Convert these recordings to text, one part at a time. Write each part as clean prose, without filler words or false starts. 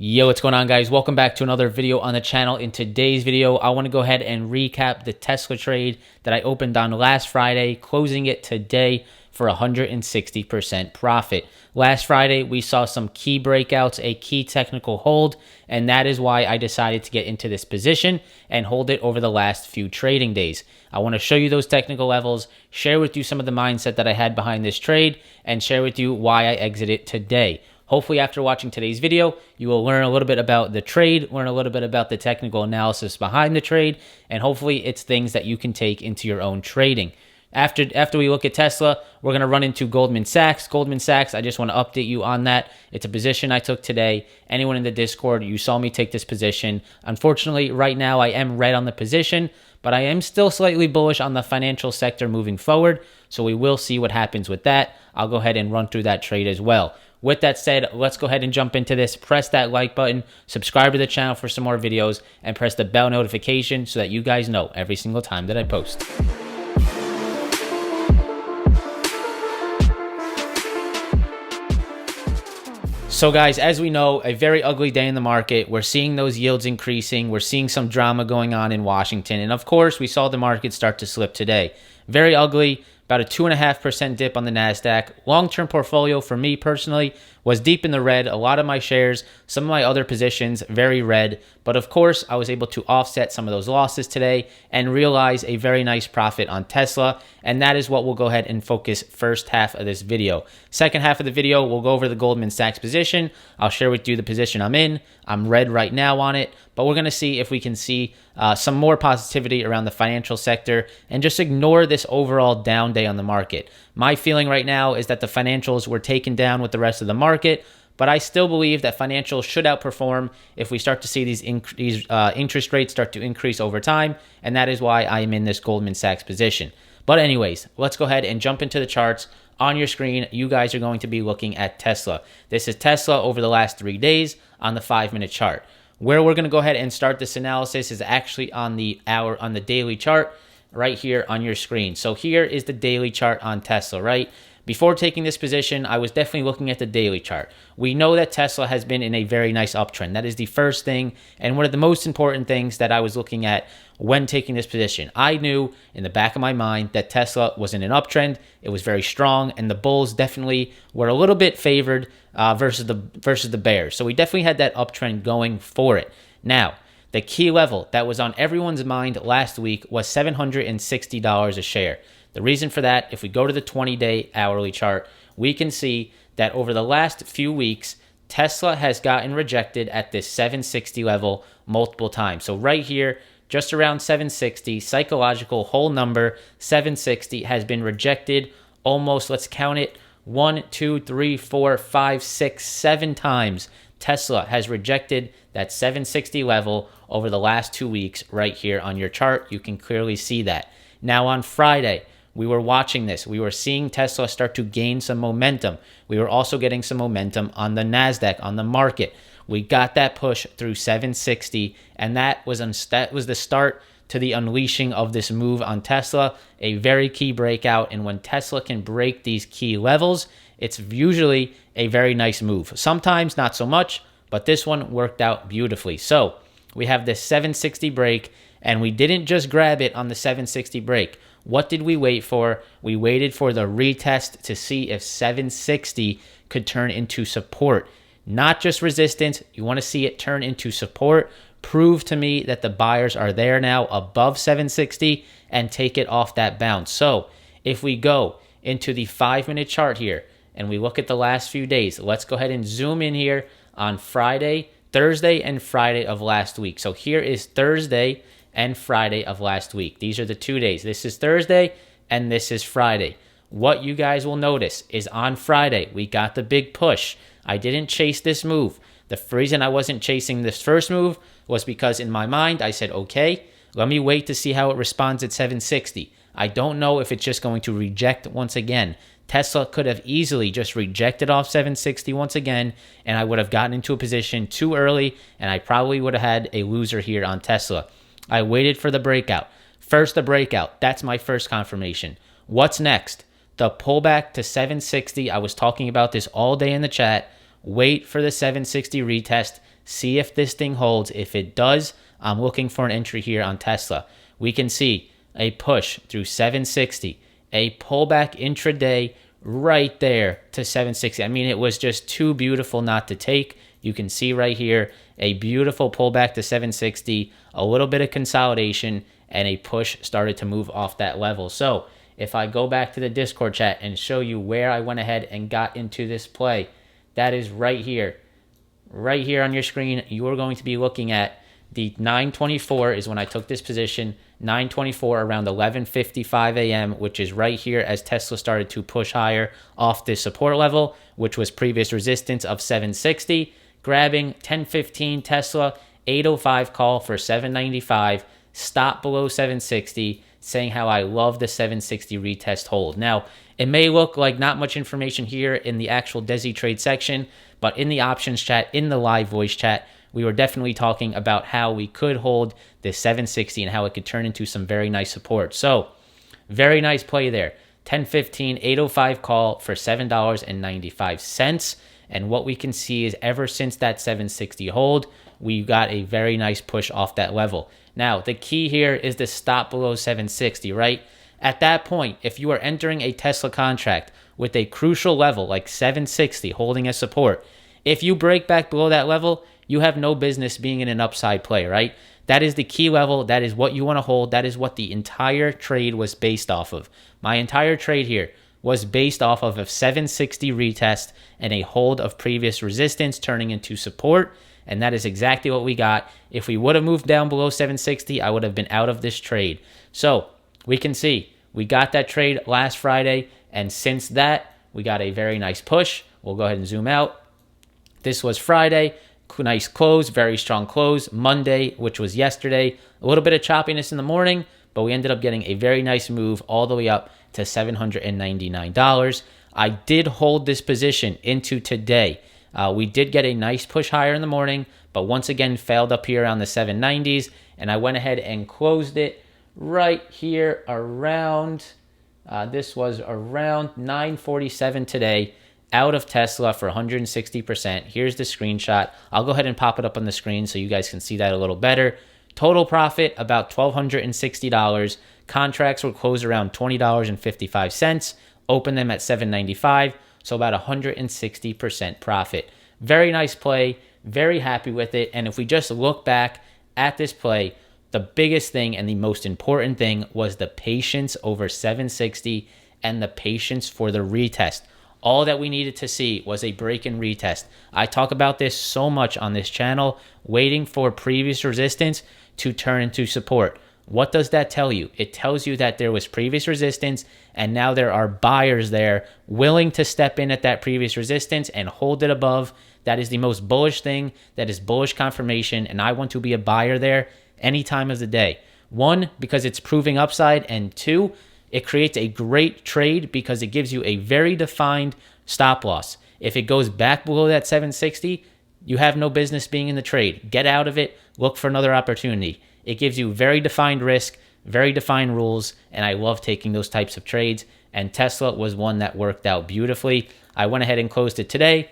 Yo, what's going on, guys? Welcome back to another video on the channel. In today's video, I want to go ahead and recap the Tesla trade that I opened on last Friday, closing it today for 160% profit. Last Friday, we saw some key breakouts, a key technical hold, and that is why I decided to get into this position and hold it over the last few trading days. I want to show you those technical levels, share with you some of the mindset that I had behind this trade, and share with you why I exited today. Hopefully, after watching today's video, you will learn a little bit about the trade, learn a little bit about the technical analysis behind the trade, and hopefully it's things that you can take into your own trading. After we look at Tesla, we're going to run into Goldman Sachs. Goldman Sachs, I just want to update you on that. It's a position I took today. Anyone in the Discord, you saw me take this position. Unfortunately, right now I am red on the position, but I am still slightly bullish on the financial sector moving forward, so we will see what happens with that. I'll go ahead and run through that trade as well. With that said, let's go ahead and jump into this. Press that like button, subscribe to the channel for some more videos, and press the bell notification so that you guys know every single time that I post. So guys, as we know, a very ugly day in the market. We're seeing those yields increasing. We're seeing some drama going on in Washington. And of course, we saw the market start to slip today. Very ugly. About a 2.5% dip on the NASDAQ. Long-term portfolio for me personally was deep in the red. A lot of my shares, some of my other positions, very red. But of course, I was able to offset some of those losses today and realize a very nice profit on Tesla. And that is what we'll go ahead and focus first half of this video. Second half of the video, we'll go over the Goldman Sachs position. I'll share with you the position I'm in. I'm red right now on it, but we're going to see if we can see some more positivity around the financial sector and just ignore this overall down day on the market. My feeling right now is that the financials were taken down with the rest of the market, but I still believe that financials should outperform if we start to see these interest rates start to increase over time, and that is why I am in this Goldman Sachs position. But anyways, let's go ahead and jump into the charts. On your screen, you guys are going to be looking at Tesla. This is Tesla over the last 3 days on the 5-minute chart. Where we're going to go ahead and start this analysis is actually on the daily chart right here on your screen. So here is the daily chart on Tesla, right? Before taking this position, I was definitely looking at the daily chart. We know that Tesla has been in a very nice uptrend. That is the first thing and one of the most important things that I was looking at when taking this position. I knew in the back of my mind that Tesla was in an uptrend. It was very strong, and the bulls definitely were a little bit favored versus the bears. So we definitely had that uptrend going for it. Now, the key level that was on everyone's mind last week was $760 a share. The reason for that, if we go to the 20-day hourly chart, we can see that over the last few weeks, Tesla has gotten rejected at this 760 level multiple times. So right here, just around 760, psychological whole number, 760 has been rejected almost, let's count it, 1, 2, 3, 4, 5, 6, 7 times. Tesla has rejected that 760 level over the last 2 weeks right here on your chart. You can clearly see that. Now on Friday, we were watching this. We were seeing Tesla start to gain some momentum. We were also getting some momentum on the NASDAQ, on the market. We got that push through 760, and that was the start to the unleashing of this move on Tesla, a very key breakout. And when Tesla can break these key levels, it's usually a very nice move. Sometimes not so much, but this one worked out beautifully. So we have this 760 break, and we didn't just grab it on the 760 break. What did we wait for? We waited for the retest to see if 760 could turn into support. Not just resistance. You want to see it turn into support. Prove to me that the buyers are there now above 760 and take it off that bounce. So if we go into the 5-minute chart here and we look at the last few days, let's go ahead and zoom in here on Thursday and Friday of last week. So here is Thursday and Friday of last week. These are the 2 days. This is Thursday and this is Friday. What you guys will notice is on Friday, we got the big push. I didn't chase this move. The reason I wasn't chasing this first move was because in my mind, I said, okay, let me wait to see how it responds at 760. I don't know if it's just going to reject once again. Tesla could have easily just rejected off 760 once again, and I would have gotten into a position too early, and I probably would have had a loser here on Tesla. I waited for the breakout. First, the breakout. That's my first confirmation. What's next? The pullback to 760. I was talking about this all day in the chat. Wait for the 760 retest. See if this thing holds. If it does, I'm looking for an entry here on Tesla. We can see a push through 760, a pullback intraday right there to 760. I mean, it was just too beautiful not to take. You can see right here a beautiful pullback to 760, a little bit of consolidation, and a push started to move off that level. So if I go back to the Discord chat and show you where I went ahead and got into this play, that is right here. Right here on your screen, you are going to be looking at the 9:24 is when I took this position, 9:24 around 11:55 a.m., which is right here as Tesla started to push higher off this support level, which was previous resistance of 760. Grabbing 10:15 Tesla, 8:05 call for 795, stop below 760, saying how I love the 760 retest hold. Now, it may look like not much information here in the actual Desi trade section, but in the options chat, in the live voice chat, we were definitely talking about how we could hold this 760 and how it could turn into some very nice support. So, very nice play there. 10:15, 8:05 call for $7.95. And what we can see is ever since that 760 hold, we got a very nice push off that level. Now, the key here is to stop below 760, right? At that point, if you are entering a Tesla contract with a crucial level like 760 holding as support, if you break back below that level, you have no business being in an upside play, right? That is the key level. That is what you want to hold. That is what the entire trade was based off of. My entire trade here was based off of a 760 retest and a hold of previous resistance turning into support. And that is exactly what we got. If we would have moved down below 760, I would have been out of this trade. So we can see we got that trade last Friday. And since that, we got a very nice push. We'll go ahead and zoom out. This was Friday. Nice close, very strong close. Monday, which was yesterday, a little bit of choppiness in the morning, but we ended up getting a very nice move all the way up to $799. I did hold this position into today. We did get a nice push higher in the morning, but once again failed up here around the 790s, and I went ahead and closed it right here around, this was around 9:47 today, out of Tesla for 160%. Here's the screenshot. I'll go ahead and pop it up on the screen so you guys can see that a little better. Total profit, about $1,260. Contracts were closed around $20.55. Open them at $7.95, so about 160% profit. Very nice play. Very happy with it. And if we just look back at this play, the biggest thing and the most important thing was the patience over 760 and the patience for the retest. All that we needed to see was a break and retest. I talk about this so much on this channel, waiting for previous resistance to turn into support. What does that tell you? It tells you that there was previous resistance and now there are buyers there willing to step in at that previous resistance and hold it above. That is the most bullish thing. That is bullish confirmation, and I want to be a buyer there any time of the day. One, because it's proving upside, and two, it creates a great trade because it gives you a very defined stop loss. If it goes back below that 760, you have no business being in the trade. Get out of it. Look for another opportunity. It gives you very defined risk, very defined rules, and I love taking those types of trades, and Tesla was one that worked out beautifully. I went ahead and closed it today.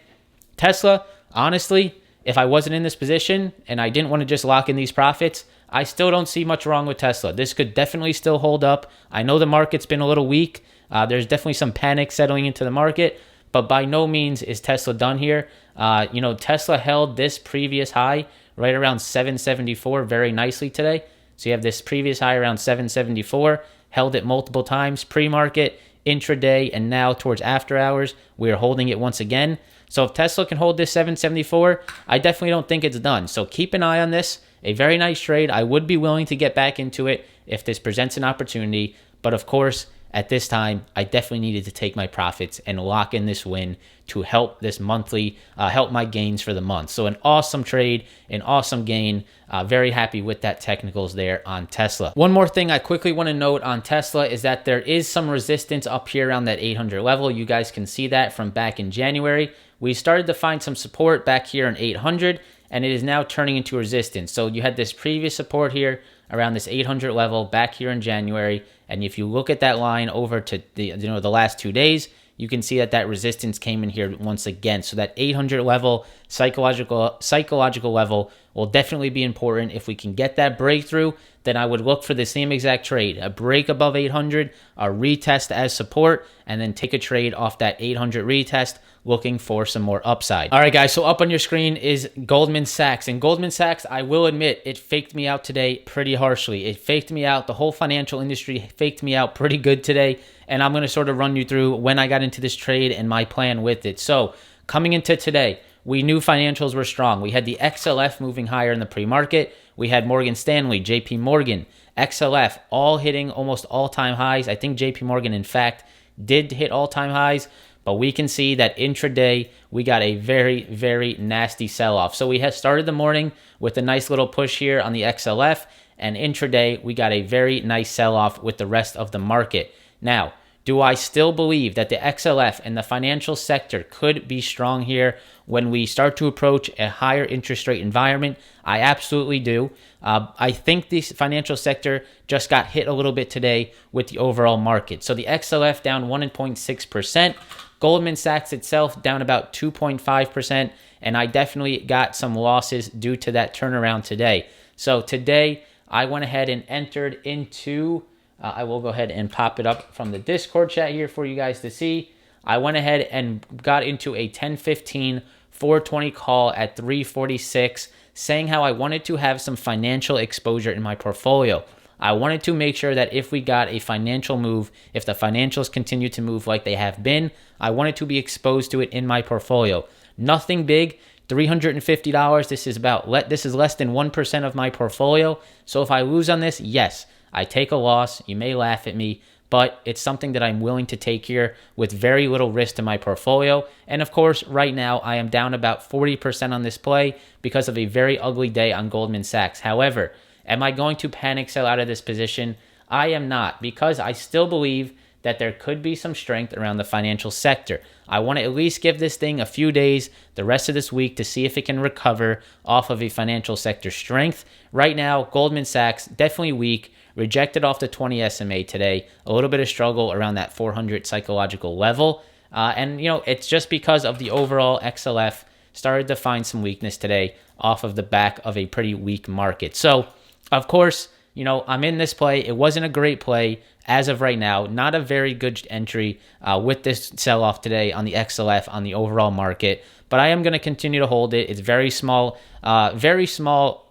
Tesla, honestly, if I wasn't in this position and I didn't want to just lock in these profits, I still don't see much wrong with Tesla. This could definitely still hold up. I know the market's been a little weak. There's definitely some panic settling into the market, but by no means is Tesla done here. Tesla held this previous high right around 774 very nicely today. So you have this previous high around 774, held it multiple times, pre-market, intraday, and now towards after hours, we are holding it once again. So if Tesla can hold this 774, I definitely don't think it's done. So keep an eye on this. A very nice trade. I would be willing to get back into it if this presents an opportunity. But of course, at this time, I definitely needed to take my profits and lock in this win to help this monthly, help my gains for the month. So an awesome trade, an awesome gain. Very happy with that technicals there on Tesla. One more thing I quickly want to note on Tesla is that there is some resistance up here around that 800 level. You guys can see that from back in January. We started to find some support back here in 800, and it is now turning into resistance. So you had this previous support here around this 800 level back here in January, and if you look at that line over to the last 2 days, you can see that resistance came in here once again. So that 800 level psychological level will definitely be important. If we can get that breakthrough, then I would look for the same exact trade, a break above 800, a retest as support, and then take a trade off that 800 retest, looking for some more upside. All right, guys, so up on your screen is Goldman Sachs. And Goldman Sachs, I will admit, it faked me out today pretty harshly. It faked me out. The whole financial industry faked me out pretty good today. And I'm going to sort of run you through when I got into this trade and my plan with it. So coming into today, we knew financials were strong. We had the XLF moving higher in the pre-market. We had Morgan Stanley, JP Morgan, XLF, all hitting almost all-time highs. I think JP Morgan, in fact, did hit all-time highs. But we can see that intraday, we got a very, very nasty sell-off. So we had started the morning with a nice little push here on the XLF. And intraday, we got a very nice sell-off with the rest of the market. Now, do I still believe that the XLF and the financial sector could be strong here when we start to approach a higher interest rate environment? I absolutely do. I think the financial sector just got hit a little bit today with the overall market. So the XLF down 1.6%. Goldman Sachs itself down about 2.5%. And I definitely got some losses due to that turnaround today. So today, I went ahead and entered into... I will go ahead and pop it up from the Discord chat here for you guys to see. I went ahead and got into a 10-15 420 call at 346, saying how I wanted to have some financial exposure in my portfolio. I wanted to make sure that if we got a financial move, if the financials continue to move like they have been, I wanted to be exposed to it in my portfolio. Nothing big. $350. This is less than 1% of my portfolio. So if I lose on this, yes, I take a loss. You may laugh at me, but it's something that I'm willing to take here with very little risk to my portfolio. And of course, right now, I am down about 40% on this play because of a very ugly day on Goldman Sachs. However, am I going to panic sell out of this position? I am not, because I still believe that there could be some strength around the financial sector. I want to at least give this thing a few days, the rest of this week, to see if it can recover off of a financial sector strength. Right now, Goldman Sachs, definitely weak, rejected off the 20 SMA today, a little bit of struggle around that 400 psychological level. And, it's just because of the overall XLF started to find some weakness today off of the back of a pretty weak market. So, of course, I'm in this play. It wasn't a great play as of right now. Not a very good entry with this sell-off today on the XLF on the overall market. But I am going to continue to hold it. It's very small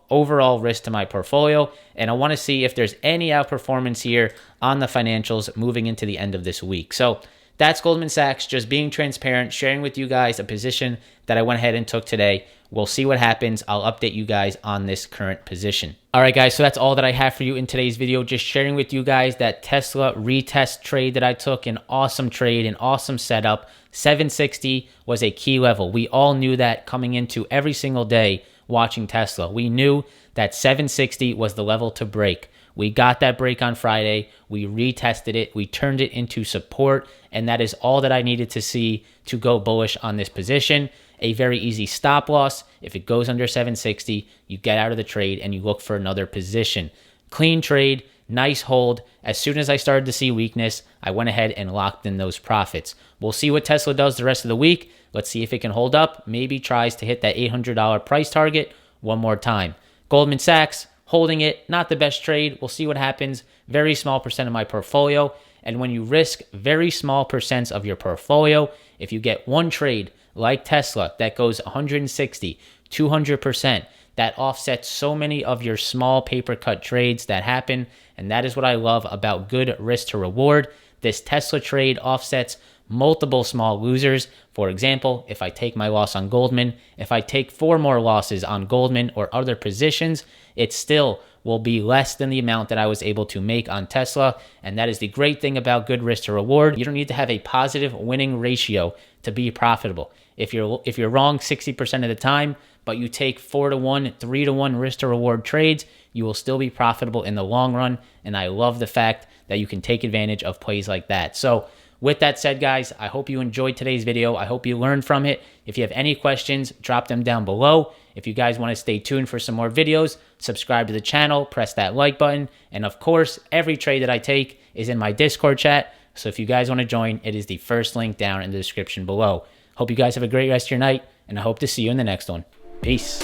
overall risk to my portfolio. And I want to see if there's any outperformance here on the financials moving into the end of this week. So that's Goldman Sachs, just being transparent, sharing with you guys a position that I went ahead and took today. We'll see what happens. I'll update you guys on this current position. All right, guys, so that's all that I have for you in today's video. Just sharing with you guys that Tesla retest trade that I took. An awesome trade, an awesome setup. 760 was a key level. We all knew that coming into every single day watching Tesla. We knew that 760 was the level to break. We got that break on Friday. We retested it. We turned it into support. And that is all that I needed to see to go bullish on this position. A very easy stop loss. If it goes under 760, you get out of the trade and you look for another position. Clean trade, nice hold. As soon as I started to see weakness, I went ahead and locked in those profits. We'll see what Tesla does the rest of the week. Let's see if it can hold up. Maybe tries to hit that $800 price target one more time. Goldman Sachs, holding it, not the best trade. We'll see what happens. Very small percent of my portfolio. And when you risk very small percents of your portfolio, if you get one trade like Tesla that goes 160, 200%, that offsets so many of your small paper cut trades that happen. And that is what I love about good risk to reward. This Tesla trade offsets multiple small losers. For example, if I take my loss on Goldman, if I take 4 more losses on Goldman or other positions, it still will be less than the amount that I was able to make on Tesla. And that is the great thing about good risk to reward. You don't need to have a positive winning ratio to be profitable. If you're wrong 60% of the time, but you take 4-to-1, 3-to-1 risk to reward trades, you will still be profitable in the long run. And I love the fact that you can take advantage of plays like that. So with that said, guys, I hope you enjoyed today's video. I hope you learned from it. If you have any questions, drop them down below. If you guys want to stay tuned for some more videos, subscribe to the channel, press that like button. And of course, every trade that I take is in my Discord chat. So if you guys want to join, it is the first link down in the description below. Hope you guys have a great rest of your night. and I hope to see you in the next one. Peace.